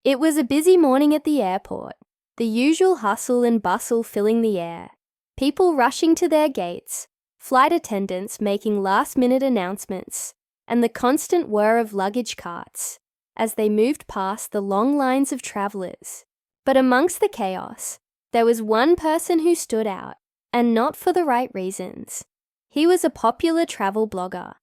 It was a busy morning at the airport, the usual hustle and bustle filling the air, people rushing to their gates, flight attendants making last-minute announcements, and the constant whir of luggage carts as they moved past the long lines of travelers. But amongst the chaos, there was one person who stood out, and not for the right reasons. He was a popular travel blogger,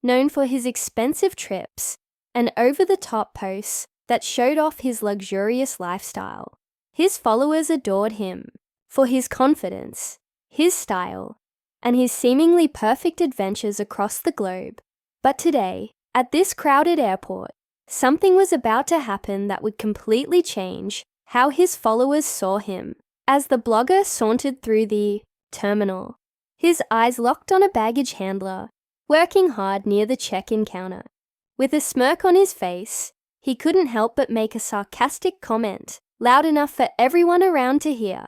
known for his expensive trips and over-the-top posts that showed off his luxurious lifestyle. His followers adored him for his confidence, his style, and his seemingly perfect adventures across the globe. But today, at this crowded airport, something was about to happen that would completely change how his followers saw him. As the blogger sauntered through the terminal, his eyes locked on a baggage handler working hard near the check-in counter. With a smirk on his face, he couldn't help but make a sarcastic comment, loud enough for everyone around to hear.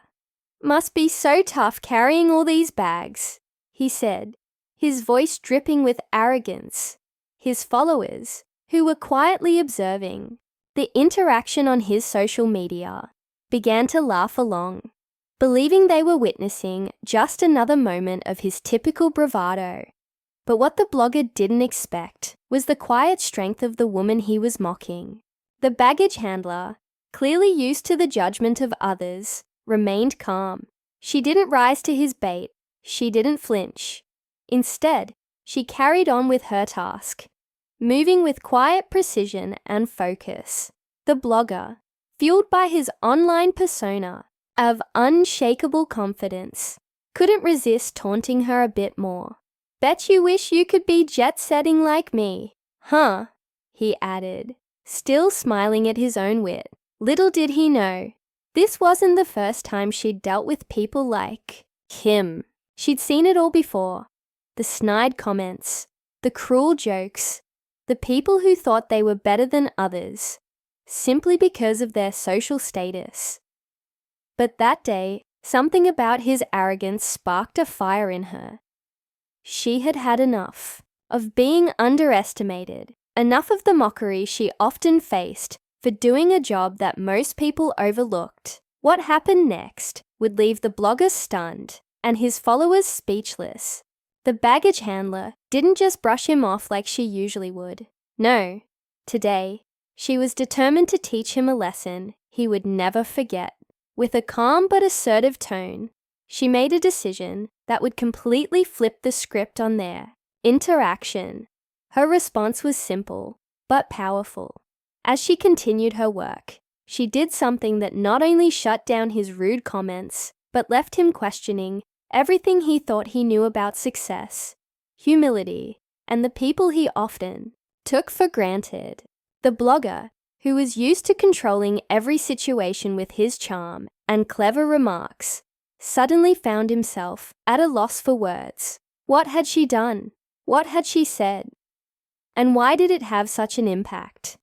"Must be so tough carrying all these bags," he said, his voice dripping with arrogance. His followers, who were quietly observing the interaction on his social media, began to laugh along, believing they were witnessing just another moment of his typical bravado. But what the blogger didn't expect was the quiet strength of the woman he was mocking. The baggage handler, clearly used to the judgment of others, remained calm. She didn't rise to his bait. She didn't flinch. Instead, she carried on with her task, moving with quiet precision and focus. The blogger, fueled by his online persona of unshakable confidence, couldn't resist taunting her a bit more. "Bet you wish you could be jet-setting like me, huh?" he added, still smiling at his own wit. Little did he know, this wasn't the first time she'd dealt with people like him. She'd seen it all before. The snide comments, the cruel jokes, the people who thought they were better than others, simply because of their social status. But that day, something about his arrogance sparked a fire in her. She had had enough of being underestimated, enough of the mockery she often faced for doing a job that most people overlooked. What happened next would leave the blogger stunned and his followers speechless. The baggage handler didn't just brush him off like she usually would. No, today, she was determined to teach him a lesson he would never forget. With a calm but assertive tone, she made a decision that would completely flip the script on their interaction. Her response was simple, but powerful. As she continued her work, she did something that not only shut down his rude comments, but left him questioning everything he thought he knew about success, humility, and the people he often took for granted. The blogger, who was used to controlling every situation with his charm and clever remarks, suddenly found himself at a loss for words. What had she done? What had she said? And why did it have such an impact?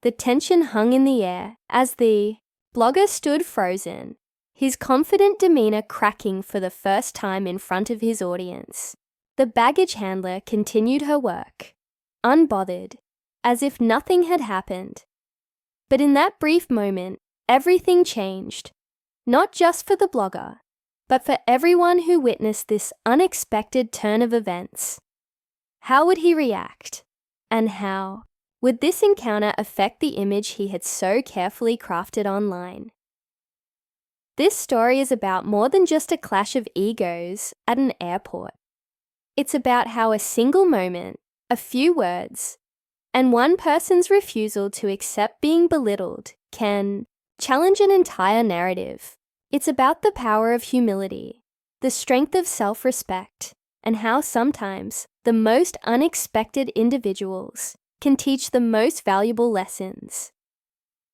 The tension hung in the air as the blogger stood frozen, his confident demeanor cracking for the first time in front of his audience. The baggage handler continued her work, unbothered, as if nothing had happened. But in that brief moment, everything changed, not just for the blogger, but for everyone who witnessed this unexpected turn of events. How would he react? And how would this encounter affect the image he had so carefully crafted online? This story is about more than just a clash of egos at an airport. It's about how a single moment, a few words, and one person's refusal to accept being belittled can challenge an entire narrative. It's about the power of humility, the strength of self-respect, and how sometimes the most unexpected individuals can teach the most valuable lessons.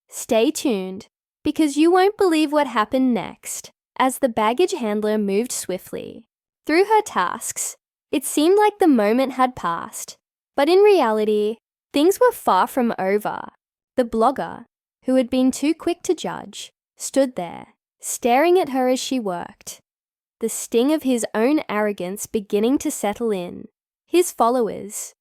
Stay tuned, because you won't believe what happened next. As the baggage handler moved swiftly through her tasks, it seemed like the moment had passed, but in reality, things were far from over. The blogger, who had been too quick to judge, stood there, staring at her as she worked, the sting of his own arrogance beginning to settle in. His followers,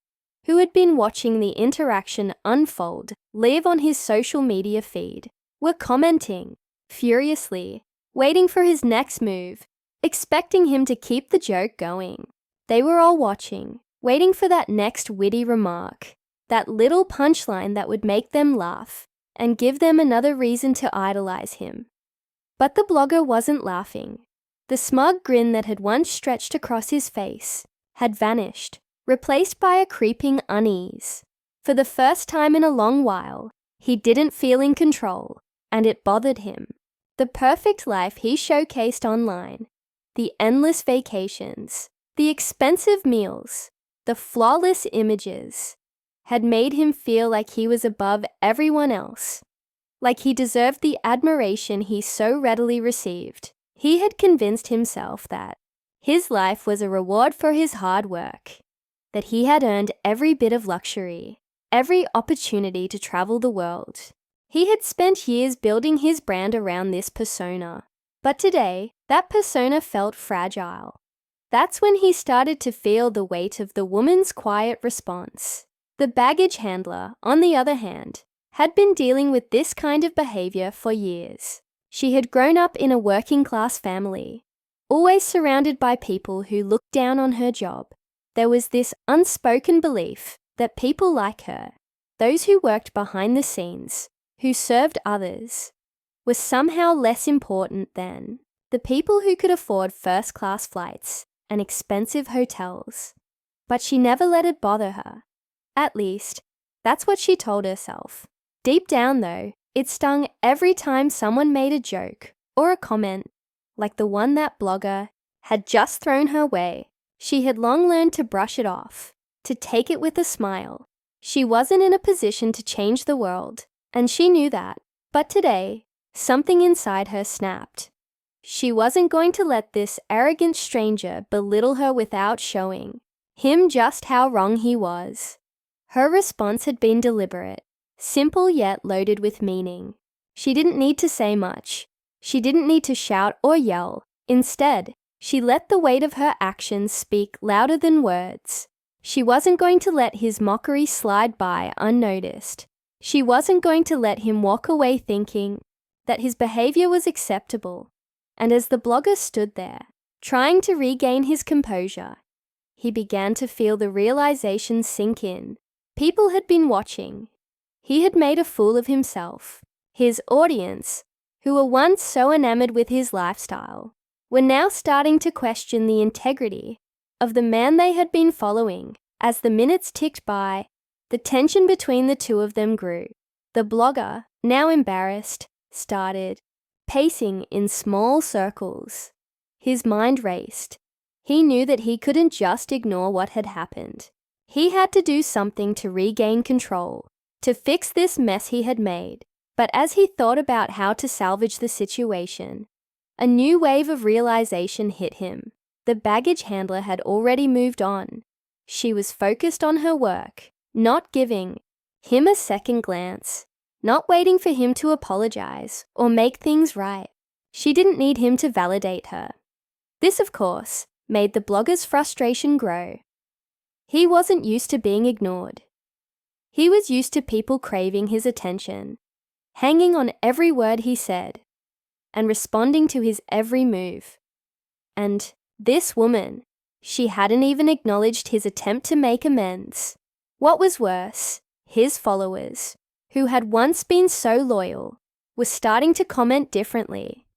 who had been watching the interaction unfold live on his social media feed, were commenting furiously, waiting for his next move, expecting him to keep the joke going. They were all watching, waiting for that next witty remark, that little punchline that would make them laugh and give them another reason to idolize him. But the blogger wasn't laughing. The smug grin that had once stretched across his face had vanished, replaced by a creeping unease. For the first time in a long while, he didn't feel in control, and it bothered him. The perfect life he showcased online, the endless vacations, the expensive meals, the flawless images, had made him feel like he was above everyone else, like he deserved the admiration he so readily received. He had convinced himself that his life was a reward for his hard work, that he had earned every bit of luxury, every opportunity to travel the world. He had spent years building his brand around this persona, but today, that persona felt fragile. That's when he started to feel the weight of the woman's quiet response. The baggage handler, on the other hand, had been dealing with this kind of behavior for years. She had grown up in a working-class family, always surrounded by people who looked down on her job. There was this unspoken belief that people like her, those who worked behind the scenes, who served others, were somehow less important than the people who could afford first-class flights and expensive hotels. But she never let it bother her. At least, that's what she told herself. Deep down, though, it stung every time someone made a joke or a comment, like the one that blogger had just thrown her way. She had long learned to brush it off, to take it with a smile. She wasn't in a position to change the world, and she knew that. But today, something inside her snapped. She wasn't going to let this arrogant stranger belittle her without showing him just how wrong he was. Her response had been deliberate, simple yet loaded with meaning. She didn't need to say much. She didn't need to shout or yell. Instead, she let the weight of her actions speak louder than words. She wasn't going to let his mockery slide by unnoticed. She wasn't going to let him walk away thinking that his behavior was acceptable. And as the blogger stood there, trying to regain his composure, he began to feel the realization sink in. People had been watching. He had made a fool of himself. His audience, who were once so enamored with his lifestyle, were now starting to question the integrity of the man they had been following. As the minutes ticked by, the tension between the two of them grew. The blogger, now embarrassed, started pacing in small circles. His mind raced. He knew that he couldn't just ignore what had happened. He had to do something to regain control, to fix this mess he had made. But as he thought about how to salvage the situation, a new wave of realization hit him. The baggage handler had already moved on. She was focused on her work, not giving him a second glance, not waiting for him to apologize or make things right. She didn't need him to validate her. This, of course, made the blogger's frustration grow. He wasn't used to being ignored. He was used to people craving his attention, hanging on every word he said, and responding to his every move. And this woman, she hadn't even acknowledged his attempt to make amends. What was worse, his followers, who had once been so loyal, were starting to comment differently.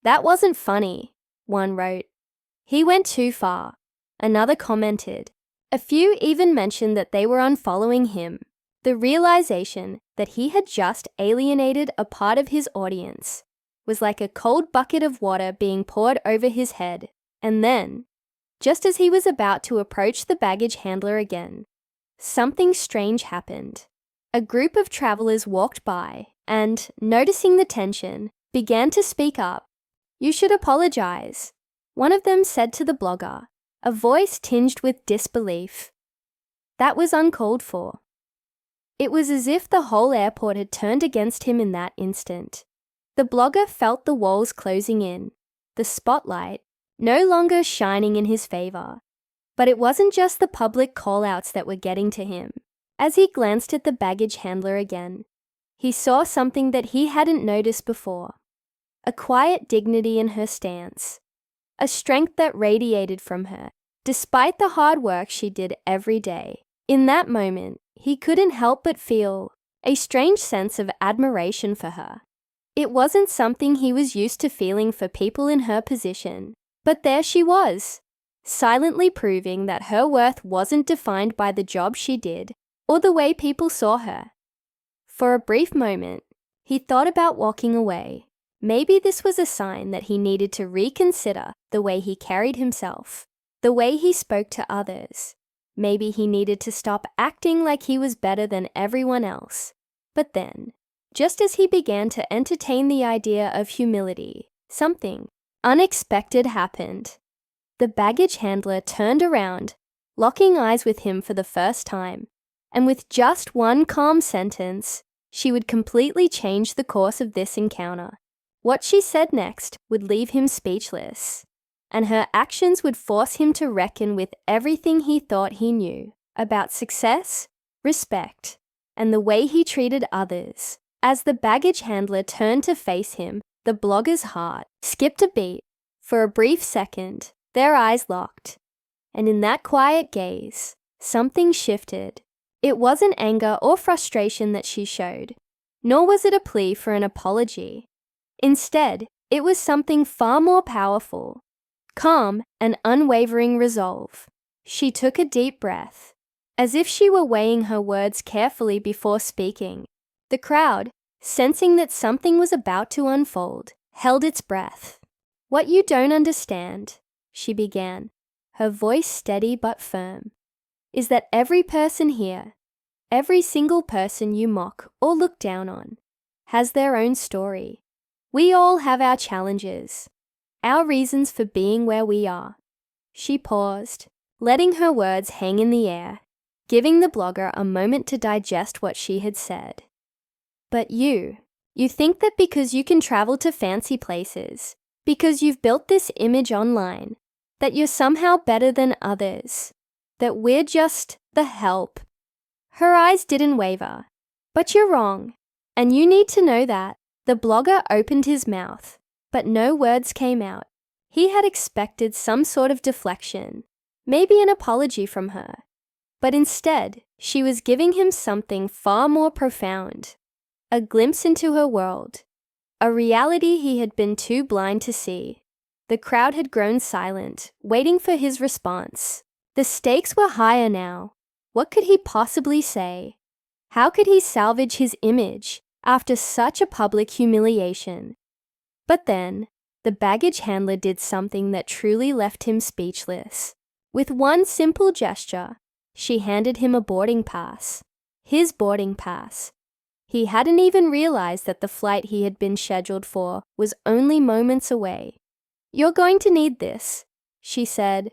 "That wasn't funny," one wrote. "He went too far," another commented. A few even mentioned that they were unfollowing him. The realization that he had just alienated a part of his audience was like a cold bucket of water being poured over his head. And then, just as he was about to approach the baggage handler again, something strange happened. A group of travelers walked by and, noticing the tension, began to speak up. "You should apologize," one of them said to the blogger, a voice tinged with disbelief. That was uncalled for. It was as if the whole airport had turned against him in that instant. The blogger felt the walls closing in, the spotlight no longer shining in his favor. But it wasn't just the public call-outs that were getting to him. As he glanced at the baggage handler again, he saw something that he hadn't noticed before. A quiet dignity in her stance. A strength that radiated from her, despite the hard work she did every day. In that moment, he couldn't help but feel a strange sense of admiration for her. It wasn't something he was used to feeling for people in her position. But there she was, silently proving that her worth wasn't defined by the job she did or the way people saw her. For a brief moment, he thought about walking away. Maybe this was a sign that he needed to reconsider the way he carried himself, the way he spoke to others. Maybe he needed to stop acting like he was better than everyone else. But then, just as he began to entertain the idea of humility, something unexpected happened. The baggage handler turned around, locking eyes with him for the first time, and with just one calm sentence, she would completely change the course of this encounter. What she said next would leave him speechless, and her actions would force him to reckon with everything he thought he knew about success, respect, and the way he treated others. As the baggage handler turned to face him, the blogger's heart skipped a beat. For a brief second, their eyes locked, and in that quiet gaze, something shifted. It wasn't anger or frustration that she showed, nor was it a plea for an apology. Instead, it was something far more powerful, calm and unwavering resolve. She took a deep breath, as if she were weighing her words carefully before speaking. The crowd, sensing that something was about to unfold, held its breath. "What you don't understand," she began, her voice steady but firm, "is that every person here, every single person you mock or look down on, has their own story. We all have our challenges, our reasons for being where we are." She paused, letting her words hang in the air, giving the blogger a moment to digest what she had said. "But you think that because you can travel to fancy places, because you've built this image online, that you're somehow better than others, that we're just the help." Her eyes didn't waver. "But you're wrong, and you need to know that." The blogger opened his mouth, but no words came out. He had expected some sort of deflection, maybe an apology from her. But instead, she was giving him something far more profound, a glimpse into her world, a reality he had been too blind to see. The crowd had grown silent, waiting for his response. The stakes were higher now. What could he possibly say? How could he salvage his image after such a public humiliation? But then, the baggage handler did something that truly left him speechless. With one simple gesture, she handed him a boarding pass. His boarding pass. He hadn't even realized that the flight he had been scheduled for was only moments away. "You're going to need this," she said,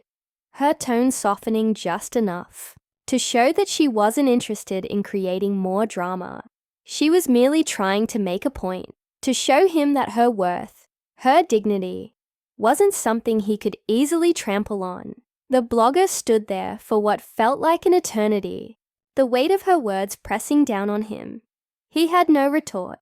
her tone softening just enough to show that she wasn't interested in creating more drama. She was merely trying to make a point, to show him that her worth, her dignity, wasn't something he could easily trample on. The blogger stood there for what felt like an eternity, the weight of her words pressing down on him. He had no retort,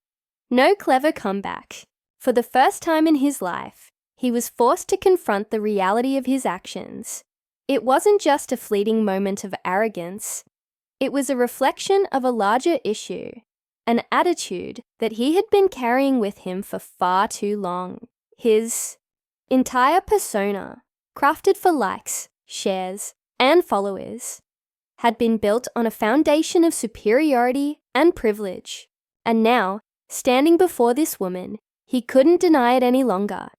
no clever comeback. For the first time in his life, he was forced to confront the reality of his actions. It wasn't just a fleeting moment of arrogance. It was a reflection of a larger issue, an attitude that he had been carrying with him for far too long. His entire persona, crafted for likes, shares, and followers, had been built on a foundation of superiority and privilege. And now, standing before this woman, he couldn't deny it any longer.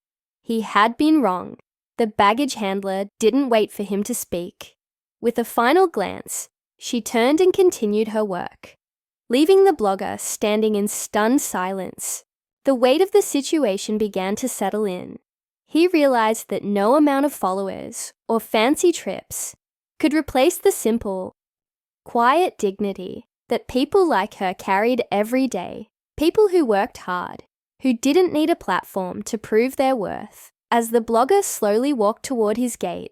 He had been wrong. The baggage handler didn't wait for him to speak. With a final glance, she turned and continued her work, leaving the blogger standing in stunned silence. The weight of the situation began to settle in. He realized that no amount of followers or fancy trips could replace the simple, quiet dignity that people like her carried every day. People who worked hard, who didn't need a platform to prove their worth. As the blogger slowly walked toward his gate,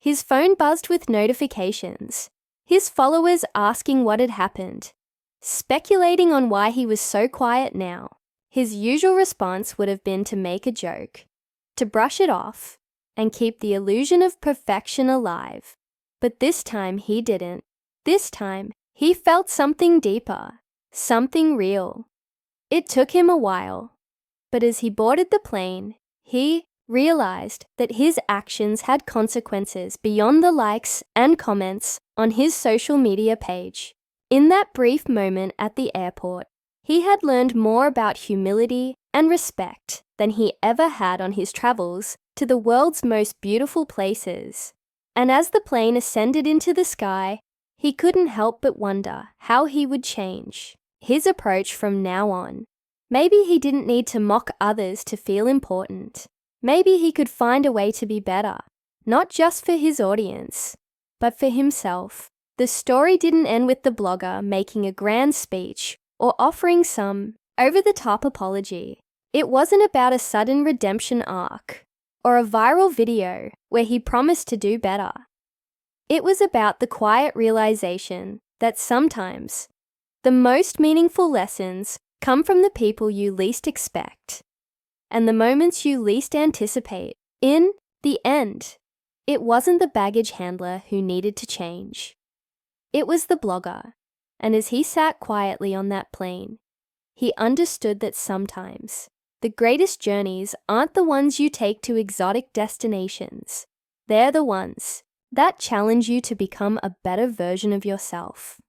His phone buzzed with notifications, his followers asking what had happened, speculating on why he was so quiet now. His usual response would have been to make a joke, to brush it off, and keep the illusion of perfection alive. But this time he didn't. This time he felt something deeper, something real. It took him a while, but as he boarded the plane, he realized that his actions had consequences beyond the likes and comments on his social media page. In that brief moment at the airport, he had learned more about humility and respect than he ever had on his travels to the world's most beautiful places. And as the plane ascended into the sky, he couldn't help but wonder how he would change his approach from now on. Maybe he didn't need to mock others to feel important. Maybe he could find a way to be better, not just for his audience, but for himself. The story didn't end with the blogger making a grand speech or offering some over-the-top apology. It wasn't about a sudden redemption arc or a viral video where he promised to do better. It was about the quiet realization that sometimes the most meaningful lessons come from the people you least expect and the moments you least anticipate. In the end, it wasn't the baggage handler who needed to change. It was the blogger, and as he sat quietly on that plane, he understood that sometimes the greatest journeys aren't the ones you take to exotic destinations. They're the ones that challenge you to become a better version of yourself.